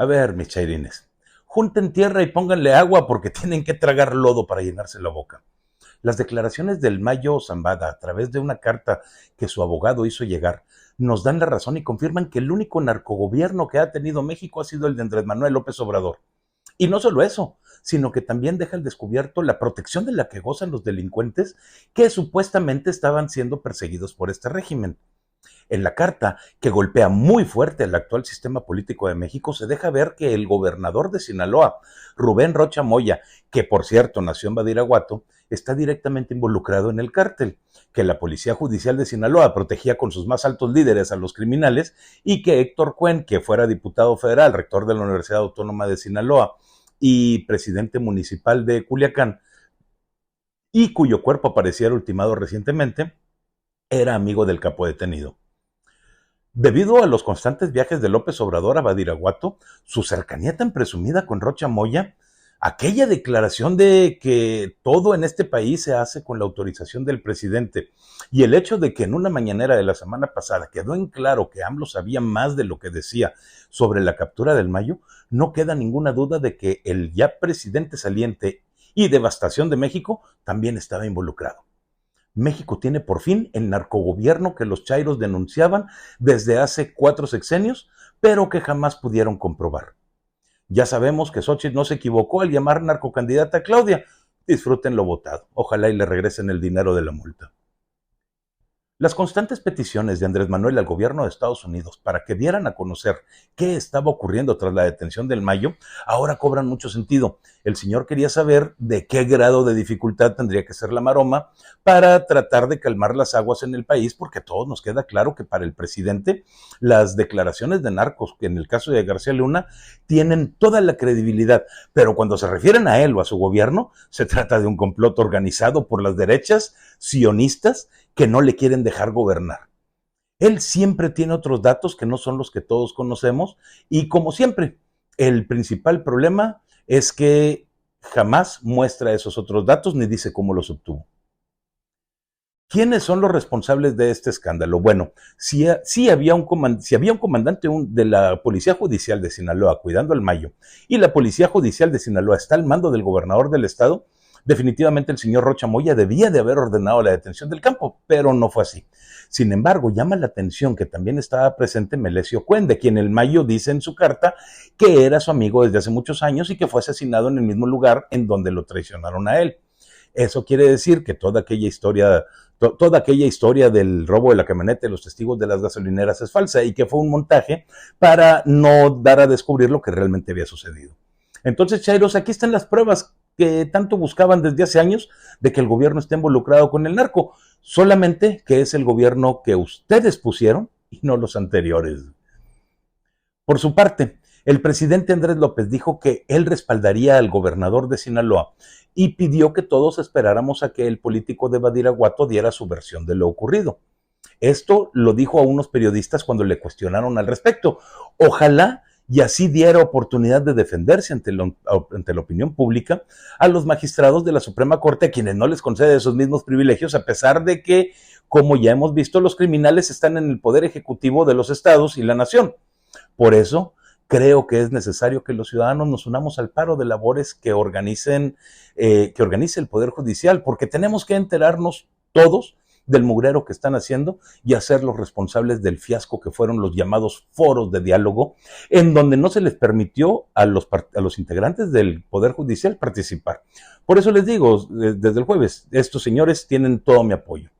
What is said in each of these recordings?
A ver, mis chairines, junten tierra y pónganle agua porque tienen que tragar lodo para llenarse la boca. Las declaraciones del Mayo Zambada, a través de una carta que su abogado hizo llegar, nos dan la razón y confirman que el único narcogobierno que ha tenido México ha sido el de Andrés Manuel López Obrador. Y no solo eso, sino que también deja al descubierto la protección de la que gozan los delincuentes que supuestamente estaban siendo perseguidos por este régimen. En la carta, que golpea muy fuerte al actual sistema político de México, se deja ver que el gobernador de Sinaloa, Rubén Rocha Moya, que por cierto nació en Badiraguato, está directamente involucrado en el cártel, que la Policía Judicial de Sinaloa protegía con sus más altos líderes a los criminales y que Héctor Cuen, que fuera diputado federal, rector de la Universidad Autónoma de Sinaloa y presidente municipal de Culiacán, y cuyo cuerpo apareciera ultimado recientemente, era amigo del capo detenido. Debido a los constantes viajes de López Obrador a Badiraguato, su cercanía tan presumida con Rocha Moya, aquella declaración de que todo en este país se hace con la autorización del presidente y el hecho de que en una mañanera de la semana pasada quedó en claro que AMLO sabía más de lo que decía sobre la captura del Mayo, no queda ninguna duda de que el ya presidente saliente y devastación de México también estaba involucrado. México tiene por fin el narcogobierno que los chairos denunciaban desde hace 4 sexenios, pero que jamás pudieron comprobar. Ya sabemos que Xóchitl no se equivocó al llamar narcocandidata a Claudia. Disfruten lo votado. Ojalá y le regresen el dinero de la multa. Las constantes peticiones de Andrés Manuel al gobierno de Estados Unidos para que dieran a conocer qué estaba ocurriendo tras la detención del Mayo ahora cobran mucho sentido. El señor quería saber de qué grado de dificultad tendría que ser la maroma para tratar de calmar las aguas en el país, porque a todos nos queda claro que para el presidente las declaraciones de narcos, que en el caso de García Luna, tienen toda la credibilidad, pero cuando se refieren a él o a su gobierno, se trata de un complot organizado por las derechas sionistas que no le quieren dejar gobernar. Él siempre tiene otros datos que no son los que todos conocemos y como siempre, el principal problema es que jamás muestra esos otros datos ni dice cómo los obtuvo. ¿Quiénes son los responsables de este escándalo? Bueno, si había un comandante de la Policía Judicial de Sinaloa cuidando al Mayo y la Policía Judicial de Sinaloa está al mando del gobernador del estado, definitivamente el señor Rocha Moya debía de haber ordenado la detención del campo, pero no fue así. Sin embargo, llama la atención que también estaba presente Melesio Cuen, de quien el Mayo dice en su carta que era su amigo desde hace muchos años y que fue asesinado en el mismo lugar en donde lo traicionaron a él. Eso quiere decir que toda aquella historia del robo de la camioneta y los testigos de las gasolineras es falsa y que fue un montaje para no dar a descubrir lo que realmente había sucedido. Entonces, chairos, aquí están las pruebas que tanto buscaban desde hace años de que el gobierno está involucrado con el narco, solamente que es el gobierno que ustedes pusieron y no los anteriores. Por su parte, el presidente Andrés López dijo que él respaldaría al gobernador de Sinaloa y pidió que todos esperáramos a que el político de Badiraguato diera su versión de lo ocurrido. Esto lo dijo a unos periodistas cuando le cuestionaron al respecto. Ojalá y así diera oportunidad de defenderse ante la opinión pública a los magistrados de la Suprema Corte, a quienes no les concede esos mismos privilegios, a pesar de que, como ya hemos visto, los criminales están en el poder ejecutivo de los estados y la nación. Por eso, creo que es necesario que los ciudadanos nos unamos al paro de labores que organice el Poder Judicial, porque tenemos que enterarnos todos del mugrero que están haciendo y hacerlos responsables del fiasco que fueron los llamados foros de diálogo, en donde no se les permitió a los integrantes del Poder Judicial participar. Por eso les digo, desde el jueves, estos señores tienen todo mi apoyo.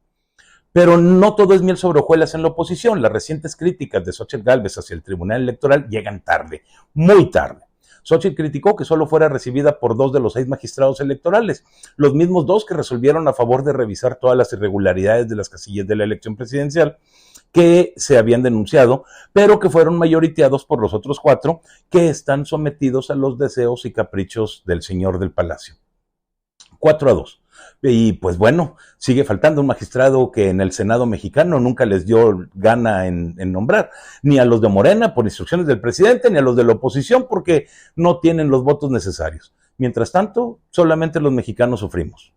Pero no todo es miel sobre hojuelas en la oposición. Las recientes críticas de Xóchitl Gálvez hacia el Tribunal Electoral llegan tarde, muy tarde. Xóchitl criticó que solo fuera recibida por 2 de los 6 magistrados electorales, los mismos 2 que resolvieron a favor de revisar todas las irregularidades de las casillas de la elección presidencial que se habían denunciado, pero que fueron mayoriteados por los otros 4 que están sometidos a los deseos y caprichos del señor del Palacio. 4-2. Y pues bueno, sigue faltando un magistrado que en el Senado mexicano nunca les dio gana en nombrar, ni a los de Morena por instrucciones del presidente, ni a los de la oposición porque no tienen los votos necesarios. Mientras tanto, solamente los mexicanos sufrimos.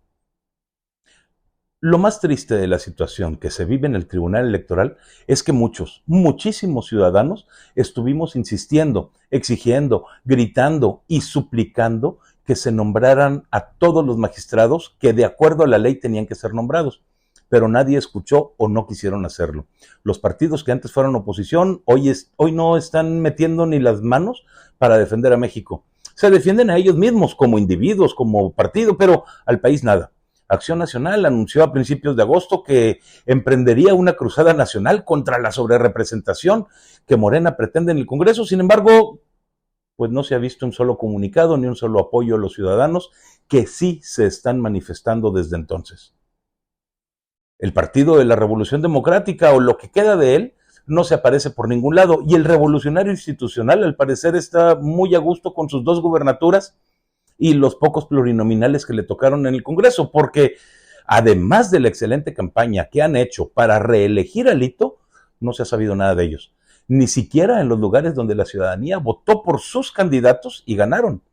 Lo más triste de la situación que se vive en el Tribunal Electoral es que muchísimos ciudadanos estuvimos insistiendo, exigiendo, gritando y suplicando que se nombraran a todos los magistrados que de acuerdo a la ley tenían que ser nombrados, pero nadie escuchó o no quisieron hacerlo. Los partidos que antes fueron oposición hoy no están metiendo ni las manos para defender a México. Se defienden a ellos mismos como individuos, como partido, pero al país nada. Acción Nacional anunció a principios de agosto que emprendería una cruzada nacional contra la sobrerepresentación que Morena pretende en el Congreso. Sin embargo, pues no se ha visto un solo comunicado ni un solo apoyo a los ciudadanos que sí se están manifestando desde entonces. El Partido de la Revolución Democrática, o lo que queda de él, no se aparece por ningún lado, y el Revolucionario Institucional al parecer está muy a gusto con sus 2 gubernaturas y los pocos plurinominales que le tocaron en el Congreso, porque además de la excelente campaña que han hecho para reelegir a Lito, no se ha sabido nada de ellos, ni siquiera en los lugares donde la ciudadanía votó por sus candidatos y ganaron,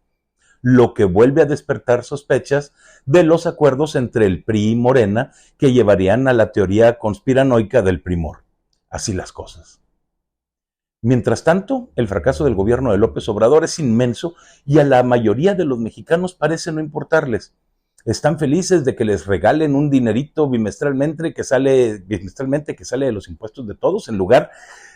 lo que vuelve a despertar sospechas de los acuerdos entre el PRI y Morena que llevarían a la teoría conspiranoica del primor. Así las cosas. Mientras tanto, el fracaso del gobierno de López Obrador es inmenso y a la mayoría de los mexicanos parece no importarles. Están felices de que les regalen un dinerito bimestralmente que sale de los impuestos de todos, en lugar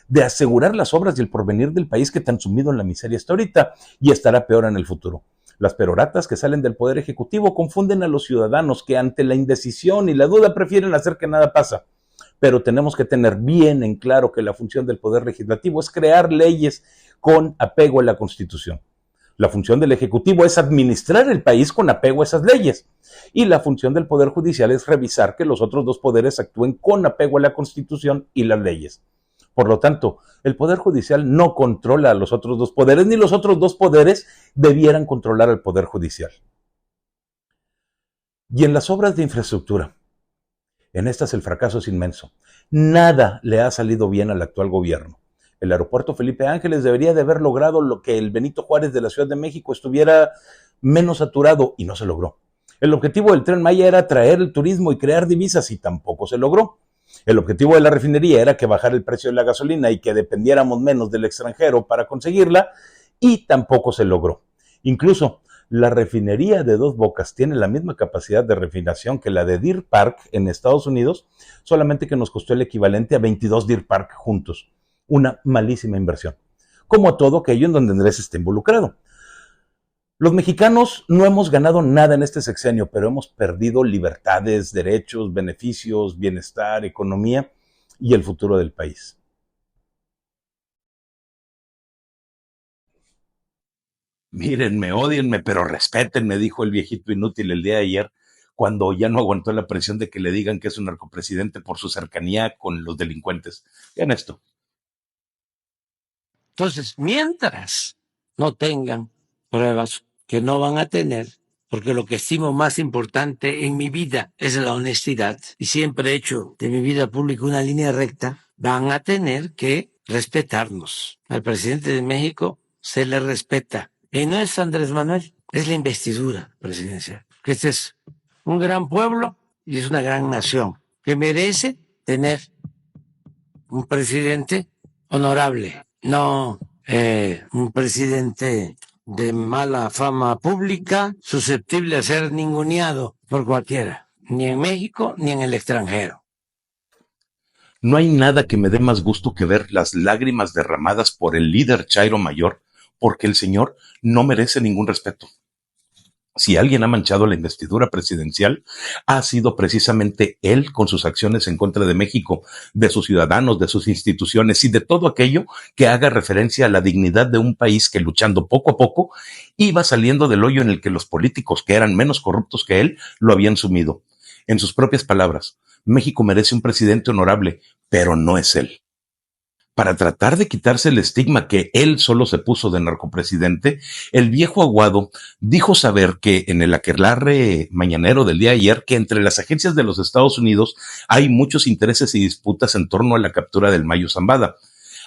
de asegurar las obras y el porvenir del país que tan sumido en la miseria está ahorita y estará peor en el futuro. Las peroratas que salen del Poder Ejecutivo confunden a los ciudadanos que ante la indecisión y la duda prefieren hacer que nada pasa. Pero tenemos que tener bien en claro que la función del Poder Legislativo es crear leyes con apego a la Constitución. La función del Ejecutivo es administrar el país con apego a esas leyes. Y la función del Poder Judicial es revisar que los otros 2 poderes actúen con apego a la Constitución y las leyes. Por lo tanto, el Poder Judicial no controla a los otros 2 poderes, ni los otros 2 poderes debieran controlar al Poder Judicial. Y en las obras de infraestructura, en estas el fracaso es inmenso. Nada le ha salido bien al actual gobierno. El aeropuerto Felipe Ángeles debería de haber logrado lo que el Benito Juárez de la Ciudad de México estuviera menos saturado y no se logró. El objetivo del Tren Maya era atraer el turismo y crear divisas y tampoco se logró. El objetivo de la refinería era que bajara el precio de la gasolina y que dependiéramos menos del extranjero para conseguirla y tampoco se logró. Incluso la refinería de Dos Bocas tiene la misma capacidad de refinación que la de Deer Park en Estados Unidos, solamente que nos costó el equivalente a 22 Deer Park juntos. Una malísima inversión. Como a todo aquello en donde Andrés está involucrado. Los mexicanos no hemos ganado nada en este sexenio, pero hemos perdido libertades, derechos, beneficios, bienestar, economía y el futuro del país. Mírenme, ódienme, pero respétenme, dijo el viejito inútil el día de ayer, cuando ya no aguantó la presión de que le digan que es un narcopresidente por su cercanía con los delincuentes. Vean esto. Entonces, mientras no tengan pruebas que no van a tener, porque lo que estimo más importante en mi vida es la honestidad, y siempre he hecho de mi vida pública una línea recta, van a tener que respetarnos. Al presidente de México se le respeta. Y no es Andrés Manuel, es la investidura presidencial. Que este es un gran pueblo y es una gran nación que merece tener un presidente honorable, no un presidente de mala fama pública, susceptible a ser ninguneado por cualquiera, ni en México ni en el extranjero. No hay nada que me dé más gusto que ver las lágrimas derramadas por el líder Chairo Mayor, porque el señor no merece ningún respeto. Si alguien ha manchado la investidura presidencial, ha sido precisamente él con sus acciones en contra de México, de sus ciudadanos, de sus instituciones y de todo aquello que haga referencia a la dignidad de un país que, luchando poco a poco, iba saliendo del hoyo en el que los políticos que eran menos corruptos que él lo habían sumido. En sus propias palabras, México merece un presidente honorable, pero no es él. Para tratar de quitarse el estigma que él solo se puso de narcopresidente, el viejo Aguado dijo saber que en el aquelarre mañanero del día de ayer que entre las agencias de los Estados Unidos hay muchos intereses y disputas en torno a la captura del Mayo Zambada.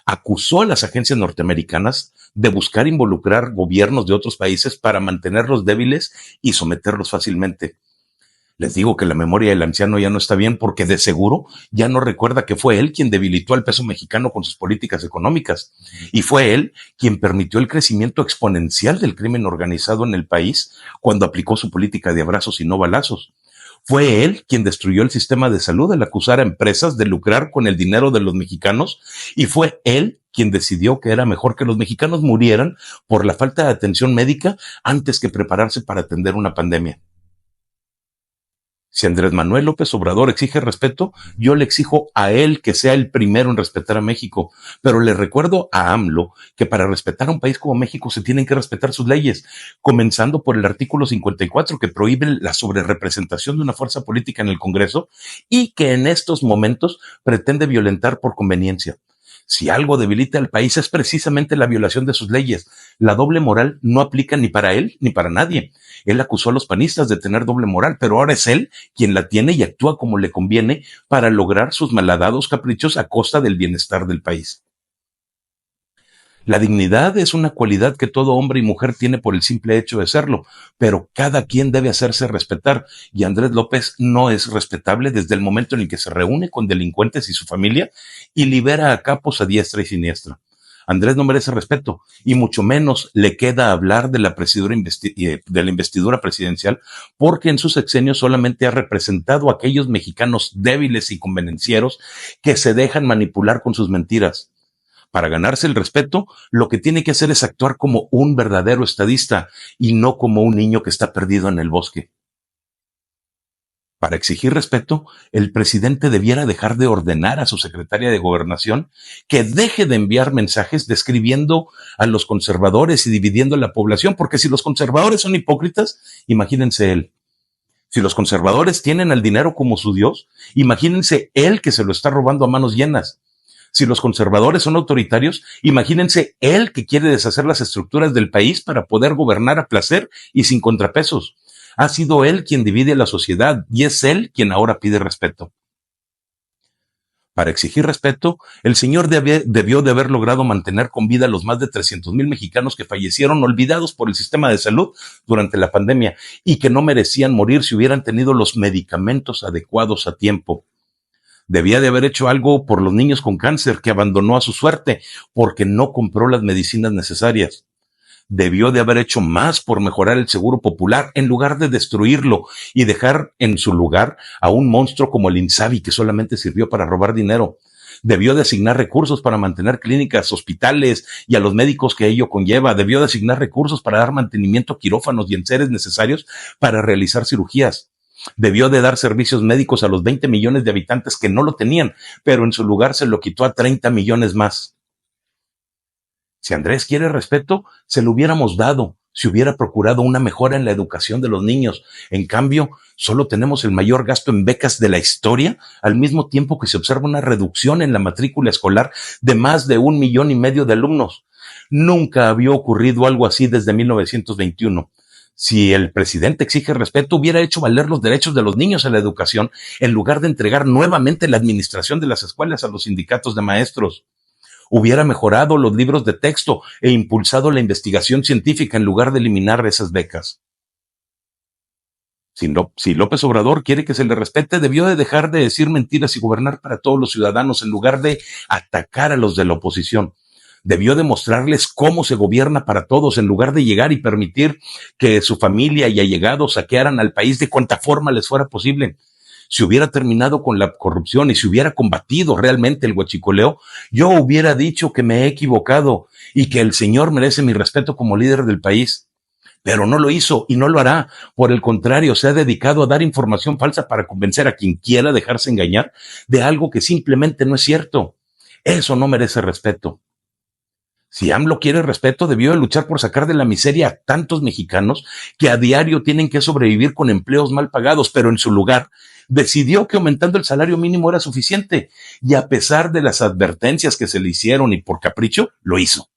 Acusó a las agencias norteamericanas de buscar involucrar gobiernos de otros países para mantenerlos débiles y someterlos fácilmente. Les digo que la memoria del anciano ya no está bien porque de seguro ya no recuerda que fue él quien debilitó al peso mexicano con sus políticas económicas y fue él quien permitió el crecimiento exponencial del crimen organizado en el país cuando aplicó su política de abrazos y no balazos. Fue él quien destruyó el sistema de salud al acusar a empresas de lucrar con el dinero de los mexicanos y fue él quien decidió que era mejor que los mexicanos murieran por la falta de atención médica antes que prepararse para atender una pandemia. Si Andrés Manuel López Obrador exige respeto, yo le exijo a él que sea el primero en respetar a México. Pero le recuerdo a AMLO que para respetar a un país como México se tienen que respetar sus leyes, comenzando por el artículo 54 que prohíbe la sobrerepresentación de una fuerza política en el Congreso y que en estos momentos pretende violentar por conveniencia. Si algo debilita al país es precisamente la violación de sus leyes. La doble moral no aplica ni para él ni para nadie. Él acusó a los panistas de tener doble moral, pero ahora es él quien la tiene y actúa como le conviene para lograr sus malhadados caprichos a costa del bienestar del país. La dignidad es una cualidad que todo hombre y mujer tiene por el simple hecho de serlo, pero cada quien debe hacerse respetar y Andrés López no es respetable desde el momento en el que se reúne con delincuentes y su familia y libera a capos a diestra y siniestra. Andrés no merece respeto y mucho menos le queda hablar de la investidura presidencial porque en su sexenio solamente ha representado a aquellos mexicanos débiles y convenencieros que se dejan manipular con sus mentiras. Para ganarse el respeto, lo que tiene que hacer es actuar como un verdadero estadista y no como un niño que está perdido en el bosque. Para exigir respeto, el presidente debiera dejar de ordenar a su secretaria de Gobernación que deje de enviar mensajes describiendo a los conservadores y dividiendo a la población, porque si los conservadores son hipócritas, imagínense él. Si los conservadores tienen al dinero como su Dios, imagínense él que se lo está robando a manos llenas. Si los conservadores son autoritarios, imagínense él que quiere deshacer las estructuras del país para poder gobernar a placer y sin contrapesos. Ha sido él quien divide a la sociedad y es él quien ahora pide respeto. Para exigir respeto, el señor debió de haber logrado mantener con vida a los más de 300,000 mexicanos que fallecieron olvidados por el sistema de salud durante la pandemia y que no merecían morir si hubieran tenido los medicamentos adecuados a tiempo. Debía de haber hecho algo por los niños con cáncer que abandonó a su suerte porque no compró las medicinas necesarias. Debió de haber hecho más por mejorar el seguro popular en lugar de destruirlo y dejar en su lugar a un monstruo como el INSABI que solamente sirvió para robar dinero. Debió de asignar recursos para mantener clínicas, hospitales y a los médicos que ello conlleva. Debió de asignar recursos para dar mantenimiento a quirófanos y enseres necesarios para realizar cirugías. Debió de dar servicios médicos a los 20 millones de habitantes que no lo tenían, pero en su lugar se lo quitó a 30 millones más. Si Andrés quiere respeto, se lo hubiéramos dado, si hubiera procurado una mejora en la educación de los niños. En cambio, solo tenemos el mayor gasto en becas de la historia, al mismo tiempo que se observa una reducción en la matrícula escolar de más de 1,5 millones de alumnos. Nunca había ocurrido algo así desde 1921. Si el presidente exige respeto, hubiera hecho valer los derechos de los niños a la educación en lugar de entregar nuevamente la administración de las escuelas a los sindicatos de maestros. Hubiera mejorado los libros de texto e impulsado la investigación científica en lugar de eliminar esas becas. Si López Obrador quiere que se le respete, debió de dejar de decir mentiras y gobernar para todos los ciudadanos en lugar de atacar a los de la oposición. Debió demostrarles cómo se gobierna para todos en lugar de llegar y permitir que su familia y allegados saquearan al país de cuanta forma les fuera posible. Si hubiera terminado con la corrupción y si hubiera combatido realmente el huachicoleo, yo hubiera dicho que me he equivocado y que el señor merece mi respeto como líder del país. Pero no lo hizo y no lo hará. Por el contrario, se ha dedicado a dar información falsa para convencer a quien quiera dejarse engañar de algo que simplemente no es cierto. Eso no merece respeto. Si AMLO quiere respeto, debió de luchar por sacar de la miseria a tantos mexicanos que a diario tienen que sobrevivir con empleos mal pagados, pero en su lugar decidió que aumentando el salario mínimo era suficiente y a pesar de las advertencias que se le hicieron y por capricho, lo hizo.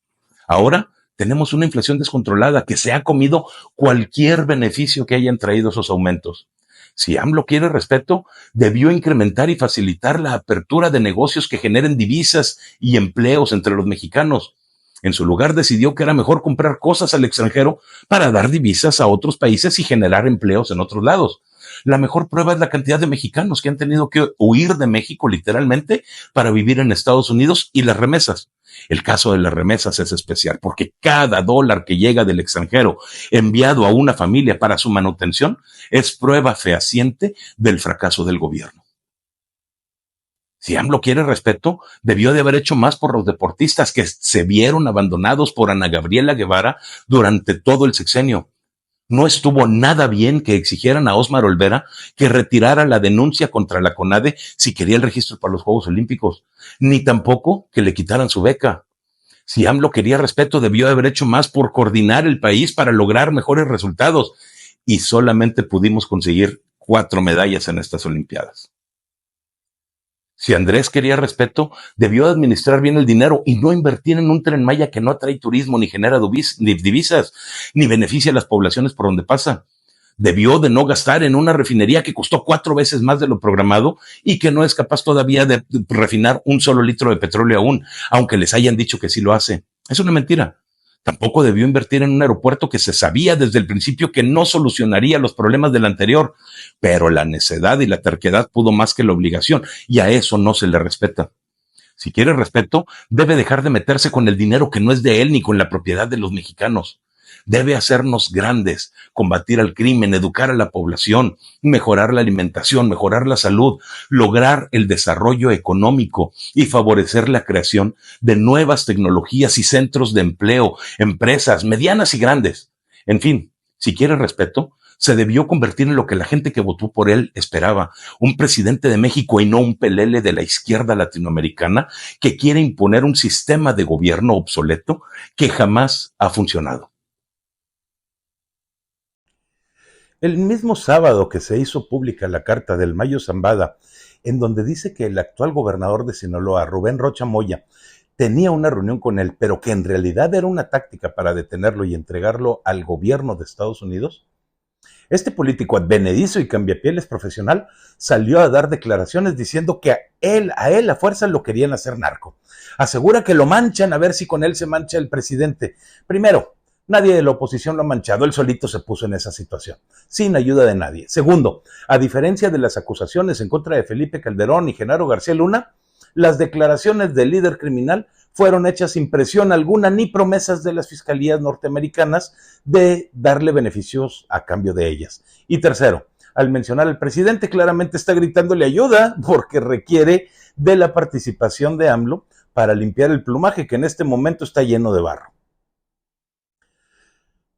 Ahora tenemos una inflación descontrolada que se ha comido cualquier beneficio que hayan traído esos aumentos. Si AMLO quiere respeto, debió incrementar y facilitar la apertura de negocios que generen divisas y empleos entre los mexicanos. En su lugar decidió que era mejor comprar cosas al extranjero para dar divisas a otros países y generar empleos en otros lados. La mejor prueba es la cantidad de mexicanos que han tenido que huir de México literalmente para vivir en Estados Unidos y las remesas. El caso de las remesas es especial porque cada dólar que llega del extranjero enviado a una familia para su manutención es prueba fehaciente del fracaso del gobierno. Si AMLO quiere respeto, debió de haber hecho más por los deportistas que se vieron abandonados por Ana Gabriela Guevara durante todo el sexenio. No estuvo nada bien que exigieran a Ósmar Olvera que retirara la denuncia contra la CONADE si quería el registro para los Juegos Olímpicos, ni tampoco que le quitaran su beca. Si AMLO quería respeto, debió haber hecho más por coordinar el país para lograr mejores resultados. Y solamente pudimos conseguir 4 medallas en estas Olimpiadas. Si Andrés quería respeto, debió administrar bien el dinero y no invertir en un Tren Maya que no atrae turismo, ni genera divisas, ni beneficia a las poblaciones por donde pasa. Debió de no gastar en una refinería que costó 4 veces más de lo programado y que no es capaz todavía de refinar un solo litro de petróleo aún, aunque les hayan dicho que sí lo hace. Es una mentira. Tampoco debió invertir en un aeropuerto que se sabía desde el principio que no solucionaría los problemas del anterior, pero la necedad y la terquedad pudo más que la obligación, y a eso no se le respeta. Si quiere respeto, debe dejar de meterse con el dinero que no es de él ni con la propiedad de los mexicanos. Debe hacernos grandes, combatir al crimen, educar a la población, mejorar la alimentación, mejorar la salud, lograr el desarrollo económico y favorecer la creación de nuevas tecnologías y centros de empleo, empresas medianas y grandes. En fin, si quiere respeto, se debió convertir en lo que la gente que votó por él esperaba, un presidente de México y no un pelele de la izquierda latinoamericana que quiere imponer un sistema de gobierno obsoleto que jamás ha funcionado. El mismo sábado que se hizo pública la carta del Mayo Zambada, en donde dice que el actual gobernador de Sinaloa, Rubén Rocha Moya, tenía una reunión con él, pero que en realidad era una táctica para detenerlo y entregarlo al gobierno de Estados Unidos, este político advenedizo y cambiapieles profesional salió a dar declaraciones diciendo que a él a fuerza lo querían hacer narco. Asegura que lo manchan a ver si con él se mancha el presidente. Primero, nadie de la oposición lo ha manchado, él solito se puso en esa situación, sin ayuda de nadie. Segundo, a diferencia de las acusaciones en contra de Felipe Calderón y Genaro García Luna, las declaraciones del líder criminal fueron hechas sin presión alguna ni promesas de las fiscalías norteamericanas de darle beneficios a cambio de ellas. Y tercero, al mencionar al presidente, claramente está gritándole ayuda porque requiere de la participación de AMLO para limpiar el plumaje que en este momento está lleno de barro.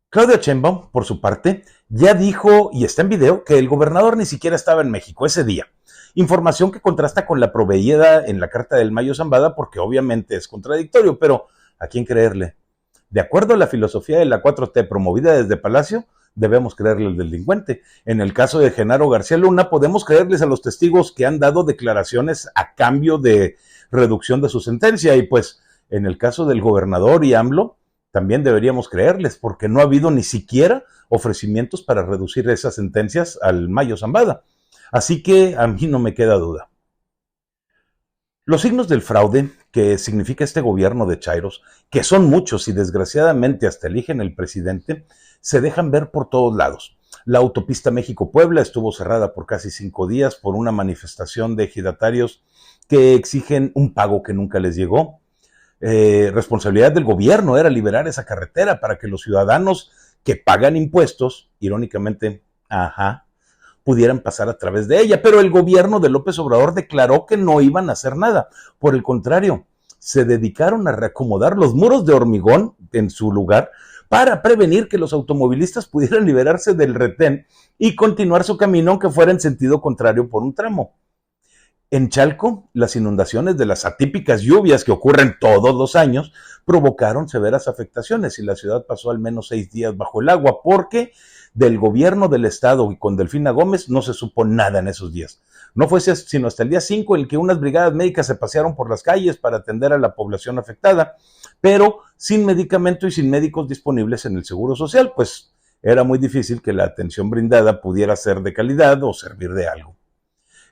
Claudia Sheinbaum, por su parte, ya dijo, y está en video, que el gobernador ni siquiera estaba en México ese día. Información que contrasta con la proveída en la carta del Mayo Zambada porque obviamente es contradictorio, pero ¿a quién creerle? De acuerdo a la filosofía de la 4T promovida desde Palacio, debemos creerle al delincuente. En el caso de Genaro García Luna, podemos creerles a los testigos que han dado declaraciones a cambio de reducción de su sentencia. Y pues, en el caso del gobernador y AMLO, también deberíamos creerles, porque no ha habido ni siquiera ofrecimientos para reducir esas sentencias al Mayo Zambada. Así que a mí no me queda duda. Los signos del fraude que significa este gobierno de chairos, que son muchos y desgraciadamente hasta eligen el presidente, se dejan ver por todos lados. La autopista México-Puebla estuvo cerrada por casi 5 días por una manifestación de ejidatarios que exigen un pago que nunca les llegó. Responsabilidad del gobierno era liberar esa carretera para que los ciudadanos que pagan impuestos, irónicamente, pudieran pasar a través de ella, pero el gobierno de López Obrador declaró que no iban a hacer nada. Por el contrario, se dedicaron a reacomodar los muros de hormigón en su lugar para prevenir que los automovilistas pudieran liberarse del retén y continuar su camino aunque fuera en sentido contrario por un tramo. En Chalco, las inundaciones de las atípicas lluvias que ocurren todos los años provocaron severas afectaciones y la ciudad pasó al menos 6 días bajo el agua porque del gobierno del estado y con Delfina Gómez no se supo nada en esos días. No fue sino hasta el día 5 en que unas brigadas médicas se pasearon por las calles para atender a la población afectada, pero sin medicamento y sin médicos disponibles en el Seguro Social, pues era muy difícil que la atención brindada pudiera ser de calidad o servir de algo.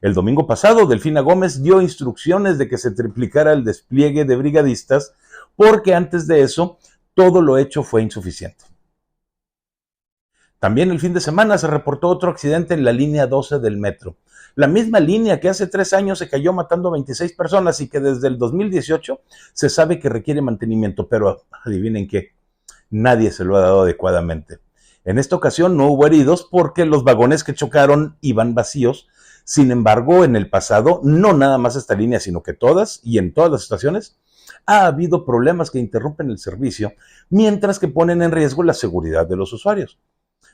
El domingo pasado, Delfina Gómez dio instrucciones de que se triplicara el despliegue de brigadistas porque antes de eso todo lo hecho fue insuficiente. También el fin de semana se reportó otro accidente en la línea 12 del metro. La misma línea que hace 3 años se cayó matando a 26 personas y que desde el 2018 se sabe que requiere mantenimiento, pero adivinen qué, nadie se lo ha dado adecuadamente. En esta ocasión no hubo heridos porque los vagones que chocaron iban vacíos. Sin embargo, en el pasado, no nada más esta línea, sino que todas y en todas las estaciones, ha habido problemas que interrumpen el servicio, mientras que ponen en riesgo la seguridad de los usuarios.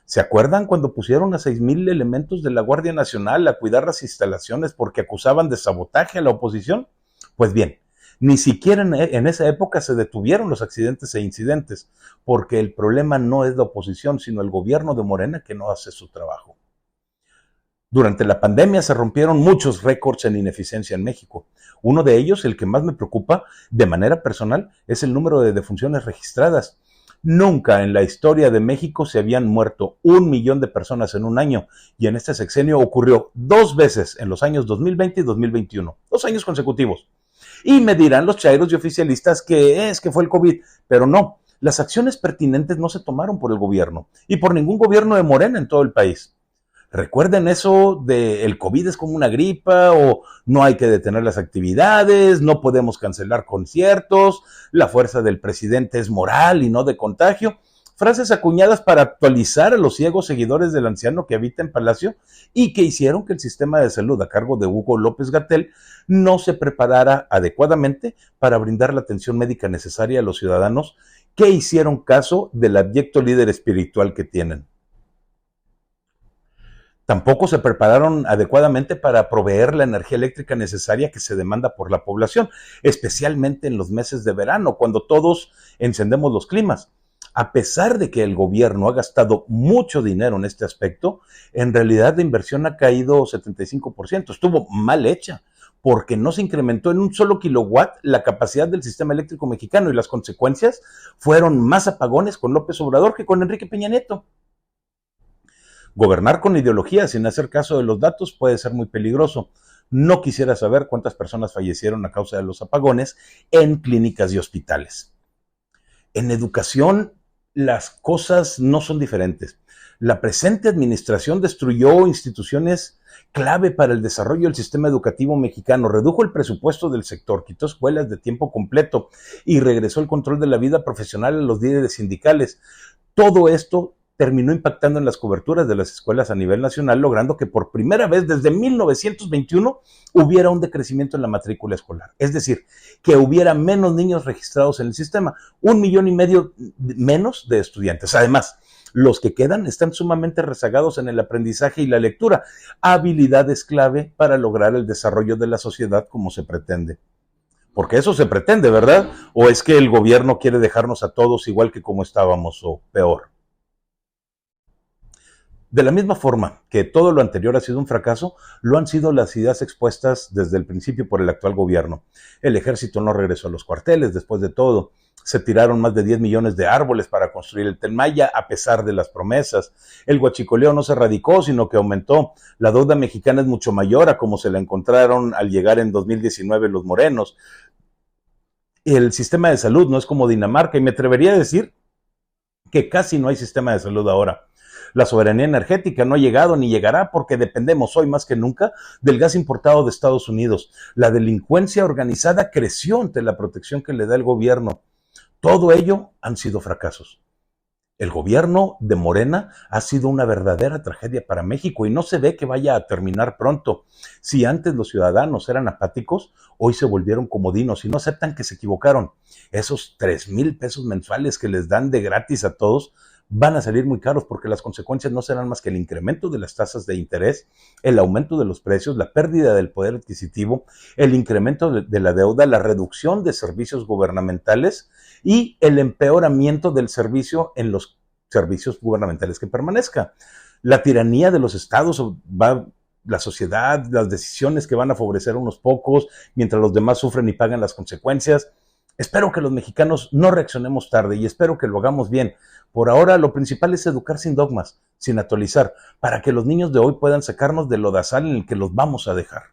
¿Se acuerdan cuando pusieron a 6,000 elementos de la Guardia Nacional a cuidar las instalaciones porque acusaban de sabotaje a la oposición? Pues bien, ni siquiera en esa época se detuvieron los accidentes e incidentes, porque el problema no es la oposición, sino el gobierno de Morena que no hace su trabajo. Durante la pandemia se rompieron muchos récords en ineficiencia en México. Uno de ellos, el que más me preocupa de manera personal, es el número de defunciones registradas. Nunca en la historia de México se habían muerto 1 millón de personas en un año, y en este sexenio ocurrió 2 veces en los años 2020 y 2021, 2 años consecutivos. Y me dirán los chairos y oficialistas que es que fue el COVID, pero no, las acciones pertinentes no se tomaron por el gobierno y por ningún gobierno de Morena en todo el país. Recuerden eso de el COVID es como una gripa, o no hay que detener las actividades, no podemos cancelar conciertos, la fuerza del presidente es moral y no de contagio. Frases acuñadas para actualizar a los ciegos seguidores del anciano que habita en Palacio y que hicieron que el sistema de salud a cargo de Hugo López-Gatell no se preparara adecuadamente para brindar la atención médica necesaria a los ciudadanos que hicieron caso del abyecto líder espiritual que tienen. Tampoco se prepararon adecuadamente para proveer la energía eléctrica necesaria que se demanda por la población, especialmente en los meses de verano, cuando todos encendemos los climas. A pesar de que el gobierno ha gastado mucho dinero en este aspecto, en realidad la inversión ha caído 75%. Estuvo mal hecha, porque no se incrementó en un solo kilowatt la capacidad del sistema eléctrico mexicano, y las consecuencias fueron más apagones con López Obrador que con Enrique Peña Nieto. Gobernar con ideología sin hacer caso de los datos puede ser muy peligroso. No quisiera saber cuántas personas fallecieron a causa de los apagones en clínicas y hospitales. En educación, las cosas no son diferentes. La presente administración destruyó instituciones clave para el desarrollo del sistema educativo mexicano, redujo el presupuesto del sector, quitó escuelas de tiempo completo y regresó el control de la vida profesional a los líderes sindicales. Todo esto terminó impactando en las coberturas de las escuelas a nivel nacional, logrando que por primera vez desde 1921 hubiera un decrecimiento en la matrícula escolar. Es decir, que hubiera menos niños registrados en el sistema, 1,5 millones menos de estudiantes. Además, los que quedan están sumamente rezagados en el aprendizaje y la lectura, habilidades clave para lograr el desarrollo de la sociedad como se pretende. Porque eso se pretende, ¿verdad? ¿O es que el gobierno quiere dejarnos a todos igual que como estábamos o peor? De la misma forma que todo lo anterior ha sido un fracaso, lo han sido las ideas expuestas desde el principio por el actual gobierno. El ejército no regresó a los cuarteles, después de todo. Se tiraron más de 10 millones de árboles para construir el Tren Maya, a pesar de las promesas. El huachicoleo no se erradicó, sino que aumentó. La deuda mexicana es mucho mayor a como se la encontraron al llegar en 2019 los morenos. El sistema de salud no es como Dinamarca, y me atrevería a decir que casi no hay sistema de salud ahora. La soberanía energética no ha llegado ni llegará porque dependemos hoy más que nunca del gas importado de Estados Unidos. La delincuencia organizada creció ante la protección que le da el gobierno. Todo ello han sido fracasos. El gobierno de Morena ha sido una verdadera tragedia para México y no se ve que vaya a terminar pronto. Si antes los ciudadanos eran apáticos, hoy se volvieron comodinos y no aceptan que se equivocaron. Esos 3,000 pesos mensuales que les dan de gratis a todos van a salir muy caros, porque las consecuencias no serán más que el incremento de las tasas de interés, el aumento de los precios, la pérdida del poder adquisitivo, el incremento de la deuda, la reducción de servicios gubernamentales y el empeoramiento del servicio en los servicios gubernamentales que permanezca. La tiranía de los estados, la sociedad, las decisiones que van a favorecer a unos pocos, mientras los demás sufren y pagan las consecuencias. Espero que los mexicanos no reaccionemos tarde y espero que lo hagamos bien. Por ahora, lo principal es educar sin dogmas, sin actualizar, para que los niños de hoy puedan sacarnos del lodazal en el que los vamos a dejar.